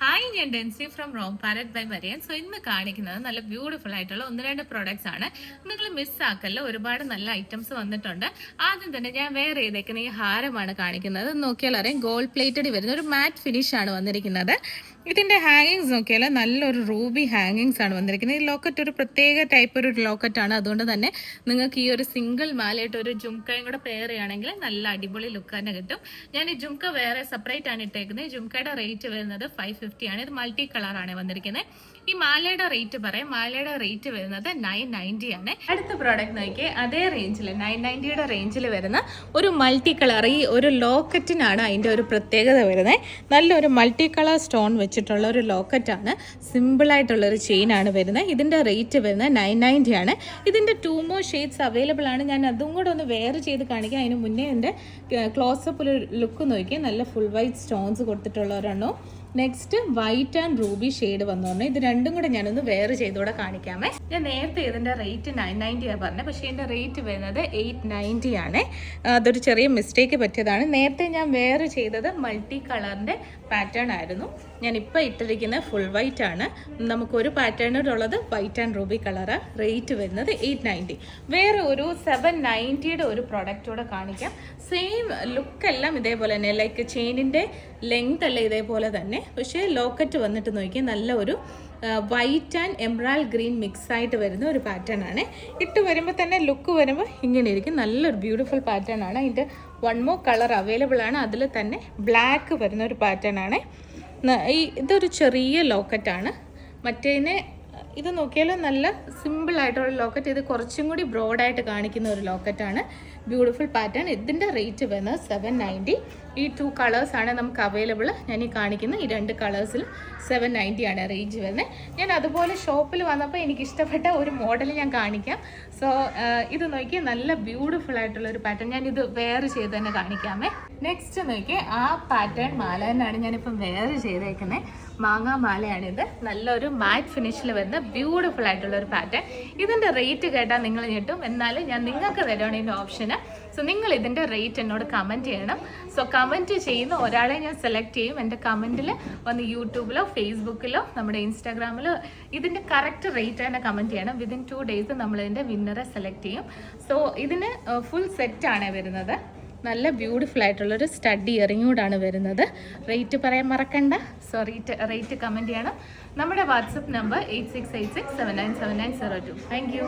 Hi, ഞാൻ Densy from Rome parrot by Marian. So ഇന്ന് കാണിക്കുന്നത് നല്ല ബ്യൂട്ടിഫുൾ ആയിട്ടുള്ള ഒന്ന് രണ്ട് പ്രോഡക്ട്സ് ആണ്. നിങ്ങൾ മിസ്സാക്കല്ല, ഒരുപാട് നല്ല ഐറ്റംസ് വന്നിട്ടുണ്ട്. ആദ്യം തന്നെ ഞാൻ വേറെ ചെയ്തേക്കുന്ന ഈ ഹാരമാണ് കാണിക്കുന്നത്. നോക്കിയാൽ അറിയാം, ഗോൾഡ് പ്ലേറ്റഡ് വരുന്ന ഒരു മാറ്റ് ഫിനിഷ് ആണ് വന്നിരിക്കുന്നത്. ഇതിന്റെ ഹാങ്ങിങ്സ് നോക്കിയാൽ നല്ലൊരു റൂബി ഹാങ്ങിങ്സ് ആണ് വന്നിരിക്കുന്നത്. ഈ ലോക്കറ്റ് ഒരു പ്രത്യേക ടൈപ്പ് ഒരു ലോക്കറ്റ് ആണ്. അതുകൊണ്ട് തന്നെ നിങ്ങൾക്ക് ഈ ഒരു സിംഗിൾ മാലയായിട്ട് ഒരു ജുംക്കയും കൂടെ പെയർ ചെയ്യുകയാണെങ്കിൽ നല്ല അടിപൊളി ലുക്ക് തന്നെ കിട്ടും. ഞാൻ ഈ ജുംക്ക വേറെ സെപ്പറേറ്റ് ആണ് ഇട്ടേക്കുന്നത്. ജുംക്കയുടെ റേറ്റ് വരുന്നത് 550 ആണ്. ഇത് മൾട്ടി കളറാണ് വന്നിരിക്കുന്നത്. ഈ മാലയുടെ റേറ്റ് പറയാം. മാലയുടെ റേറ്റ് വരുന്നത് 990 ആണ്. അടുത്ത പ്രോഡക്റ്റ് നോക്കിയേ, അതേ റേഞ്ചിൽ 990യുടെ റേഞ്ചിൽ വരുന്ന ഒരു മൾട്ടി കളർ ഈ ഒരു ലോക്കറ്റിനാണ് അതിൻ്റെ ഒരു പ്രത്യേകത വരുന്നത്. നല്ലൊരു മൾട്ടി കളർ സ്റ്റോൺ വെച്ചിട്ടുള്ള ഒരു ലോക്കറ്റാണ്. സിമ്പിളായിട്ടുള്ള ഒരു ചെയിൻ ആണ് വരുന്നത്. ഇതിൻ്റെ റേറ്റ് വരുന്നത് 990 ആണ്. ഇതിൻ്റെ 2 more ഷെയ്ഡ്സ് അവൈലബിൾ ആണ്. ഞാൻ അതും കൂടെ ഒന്ന് വെയർ ചെയ്ത് കാണിക്കാം. അതിന് മുന്നേ എൻ്റെ ക്ലോസപ്പ് ഒരു ലുക്ക് നോക്കിയാൽ നല്ല ഫുൾ വൈറ്റ് സ്റ്റോൺസ് കൊടുത്തിട്ടുള്ള ഒരെണ്ണോ. Next white and ruby shade വന്നു. ഇത് രണ്ടും കൂടെ ഞാനൊന്ന് വെയർ ചെയ്തുകൂടെ കാണിക്കാമേ. ഞാൻ നേരത്തെ ഇതിൻ്റെ റേറ്റ് 990 ആണ് പറഞ്ഞത്, പക്ഷേ ഇതിൻ്റെ റേറ്റ് വരുന്നത് 890 ആണ്. അതൊരു ചെറിയ മിസ്റ്റേക്ക് പറ്റിയതാണ്. നേരത്തെ ഞാൻ വെയർ ചെയ്തത് മൾട്ടി കളറിൻ്റെ പാറ്റേൺ ആയിരുന്നു. ഞാൻ ഇപ്പോൾ ഇട്ടിരിക്കുന്നത് ഫുൾ വൈറ്റ് ആണ്. നമുക്കൊരു പാറ്റേണിലുള്ളത് white and ruby colour. Rate വരുന്നത് 890. വേറെ ഒരു 790യുടെ ഒരു പ്രൊഡക്റ്റൂടെ കാണിക്കാം. സെയിം ലുക്കെല്ലാം ഇതേപോലെ തന്നെ, ലൈക്ക് ചെയിനിൻ്റെ ലെങ്ത് അല്ല ഇതേപോലെ തന്നെ, പക്ഷേ ലോക്കറ്റ് വന്നിട്ട് നോക്കി നല്ല ഒരു വൈറ്റ് ആൻഡ് എംറാൾ ഗ്രീൻ മിക്സ് ആയിട്ട് വരുന്ന ഒരു പാറ്റേൺ ആണ്. ഇട്ട് വരുമ്പോൾ തന്നെ ലുക്ക് വരുമ്പോൾ ഇങ്ങനെ ഇരിക്കും. നല്ലൊരു ബ്യൂട്ടിഫുൾ പാറ്റേൺ ആണ്. അതിൻ്റെ 1 more കളർ അവൈലബിൾ ആണ്. അതിൽ തന്നെ ബ്ലാക്ക് വരുന്ന ഒരു പാറ്റേൺ ആണ്. ഇതൊരു ചെറിയ ലോക്കറ്റാണ്. മറ്റേതിനെ ഇത് നോക്കിയാൽ നല്ല സിമ്പിളായിട്ടുള്ള ലോക്കറ്റ്. ഇത് കുറച്ചും കൂടി ബ്രോഡായിട്ട് കാണിക്കുന്ന ഒരു ലോക്കറ്റാണ്. Beautiful pattern. ഇതിൻ്റെ റേറ്റ് വരുന്നത് 790. ഈ 2 കളേഴ്സാണ് നമുക്ക് അവൈലബിൾ. ഞാൻ ഈ കാണിക്കുന്ന ഈ 2 കളേഴ്സിൽ 790 ആണ് റേഞ്ച് വരുന്നത്. ഞാൻ അതുപോലെ ഷോപ്പിൽ വന്നപ്പോൾ എനിക്ക് ഇഷ്ടപ്പെട്ട ഒരു മോഡൽ ഞാൻ കാണിക്കാം. സോ ഇത് നോക്കിയാൽ നല്ല ബ്യൂട്ടിഫുൾ ആയിട്ടുള്ള ഒരു പാറ്റേൺ. ഞാൻ ഇത് വെയർ ചെയ്ത് തന്നെ കാണിക്കാമേ. നെക്സ്റ്റ് നോക്കിയാൽ ആ പാറ്റേൺ മാല തന്നെയാണ് ഞാനിപ്പം വെയർ ചെയ്തേക്കുന്നത്. മാങ്ങാ മാലയാണിത്. നല്ലൊരു മാറ്റ് ഫിനിഷിൽ വരുന്ന ബ്യൂട്ടിഫുൾ ആയിട്ടുള്ള ഒരു പാറ്റേൺ. ഇതിൻ്റെ റേറ്റ് കേട്ടാൽ നിങ്ങൾ ഞെട്ടും. എന്നാലും ഞാൻ നിങ്ങൾക്ക് തരുവാണ് ഇതിൻ്റെ ഓപ്ഷന്. സോ നിങ്ങൾ ഇതിൻ്റെ റേറ്റ് എന്നോട് കമൻറ്റ് ചെയ്യണം. സോ കമൻറ്റ് ചെയ്യുന്ന ഒരാളെ ഞാൻ സെലക്ട് ചെയ്യും. എൻ്റെ കമൻറ്റിൽ വന്ന് യൂട്യൂബിലോ ഫേസ്ബുക്കിലോ നമ്മുടെ ഇൻസ്റ്റാഗ്രാമിലോ ഇതിൻ്റെ കറക്റ്റ് റേറ്റ് തന്നെ കമൻറ്റ് ചെയ്യണം. വിതിൻ 2 days നമ്മളിതിൻ്റെ വിന്നറെ സെലക്ട് ചെയ്യും. സോ ഇതിന് ഫുൾ സെറ്റാണ് വരുന്നത്. നല്ല ബ്യൂട്ടിഫുൾ ആയിട്ടുള്ളൊരു സ്റ്റഡ് ഇയറിംഗ് കൂടാണ് വരുന്നത്. റേറ്റ് പറയാൻ മറക്കണ്ട. സോ റേറ്റ് കമൻറ്റ് ചെയ്യണം. നമ്മുടെ വാട്സപ്പ് നമ്പർ 8686797902. Thank you.